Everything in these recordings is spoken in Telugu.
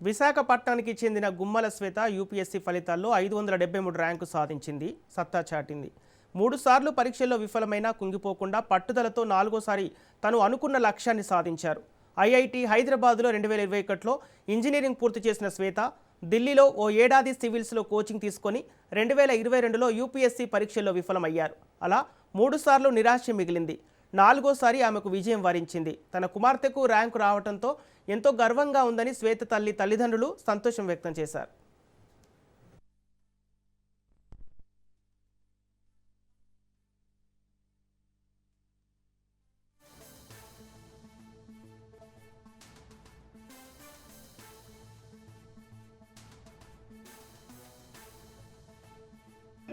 విశాఖపట్నానికి చెందిన గుమ్మల శ్వేత యూపీఎస్సీ ఫలితాల్లో 573 ర్యాంకు సాధించింది, సత్తా చాటింది. 3 సార్లు పరీక్షల్లో విఫలమైనా కుంగిపోకుండా పట్టుదలతో 4వసారి తను అనుకున్న లక్ష్యాన్ని సాధించారు. ఐఐటి హైదరాబాద్లో 2021లో ఇంజనీరింగ్ పూర్తి చేసిన శ్వేత ఢిల్లీలో ఓ ఏడాది సివిల్స్లో కోచింగ్ తీసుకొని 2022లో యూపీఎస్సీ పరీక్షల్లో విఫలమయ్యారు. అలా 3 సార్లు నిరాశ మిగిలింది. 4వసారి ఆమెకు విజయం వరించింది. తన కుమార్తెకు ర్యాంకు రావడంతో ఎంతో గర్వంగా ఉందని శ్వేత తల్లిదండ్రులు సంతోషం వ్యక్తం చేశారు.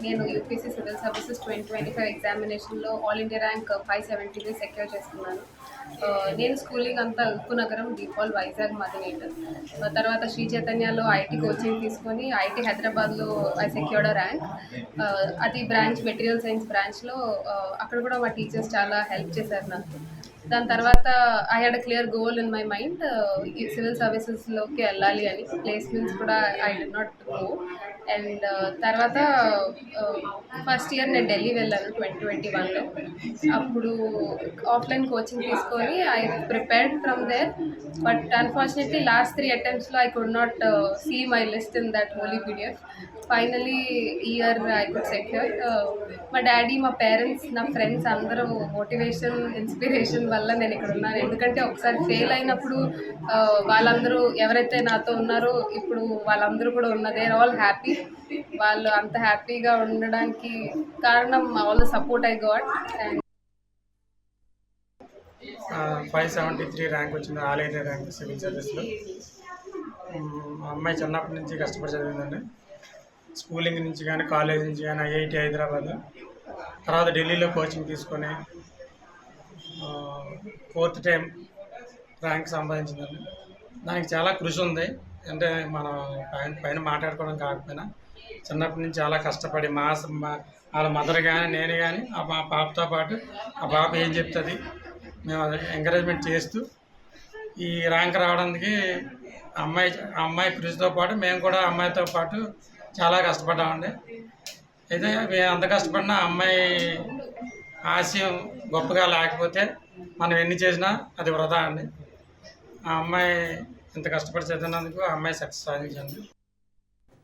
నేను యూపీసీ సివిల్ సర్వీసెస్ 2025 ఎగ్జామినేషన్లో ఆల్ ఇండియా ర్యాంక్ 573 సెక్యూర్ చేసుకున్నాను. నేను స్కూలింగ్ అంతా ఉక్కు నగరం దీపాల్ వైజాగ్ మదనేటర్. తర్వాత శ్రీ చైతన్యలో ఐటీ కోచింగ్ తీసుకొని ఐటీ హైదరాబాద్లో ఐ సెక్యూర్డ్ ర్యాంక్. అది బ్రాంచ్ మెటీరియల్ సైన్స్ బ్రాంచ్లో. అక్కడ కూడా మా టీచర్స్ చాలా హెల్ప్ చేశారు నాకు. దాని తర్వాత I had a clear goal in my mind, civil సర్వీసెస్లోకి వెళ్ళాలి అని. ప్లేస్మెంట్స్ కూడా I did not go. And తర్వాత ఫస్ట్ ఇయర్ నేను ఢిల్లీ వెళ్ళాను 2021లో. అప్పుడు ఆఫ్లైన్ కోచింగ్ తీసుకొని I prepared from there. But unfortunately last 3 అటెంప్ట్స్లో I could not see my list in that whole PDF. Finally year I could secure. మా డాడీ, మా పేరెంట్స్, నా ఫ్రెండ్స్ అందరూ మోటివేషన్, ఇన్స్పిరేషన్ వల్ల నేను ఇక్కడ ఉన్నాను. ఎందుకంటే ఒకసారి ఫెయిల్ అయినప్పుడు వాళ్ళందరూ ఎవరైతే నాతో ఉన్నారో ఇప్పుడు వాళ్ళందరూ కూడా ఉన్న, దే ఆర్ ఆల్ హ్యాపీ. వాళ్ళు అంత హ్యాపీగా ఉండడానికి కారణం all the support I got. And 573 rank వచ్చింది, ఆల్ ఇండియా ర్యాంక్ సివిల్ సర్వీస్లో. అమ్మాయి చిన్నప్పటి నుంచి కష్టపడి చదివిందండి. స్కూలింగ్ నుంచి కానీ, కాలేజ్ నుంచి కానీ, ఐఐటి హైదరాబాద్, తర్వాత ఢిల్లీలో కోచింగ్ తీసుకొని 4th టైం ర్యాంక్ సంపాదించిందండి. దానికి చాలా కృషి ఉంది. అంటే మనం పైన మాట్లాడుకోవడం కాకపోయినా చిన్నప్పటి నుంచి చాలా కష్టపడి వాళ్ళ మదర్ కానీ, నేను కానీ, మా పాపతో పాటు ఆ పాప ఏం చెప్తుంది మేము ఎంకరేజ్మెంట్ చేస్తూ ఈ ర్యాంక్ రావడానికి అమ్మాయి కృషితో పాటు మేము కూడా అమ్మాయితో పాటు చాలా కష్టపడ్డామండి. అయితే మేము అంత కష్టపడినా అమ్మాయి ఆశయం గొప్పగా లేకపోతే మనం ఎన్ని చేసినా అది వృధా అండి. ఆ అమ్మాయి ఇంత కష్టపడి చదివినందుకు ఆ అమ్మాయి సక్సెస్ సాధించండి.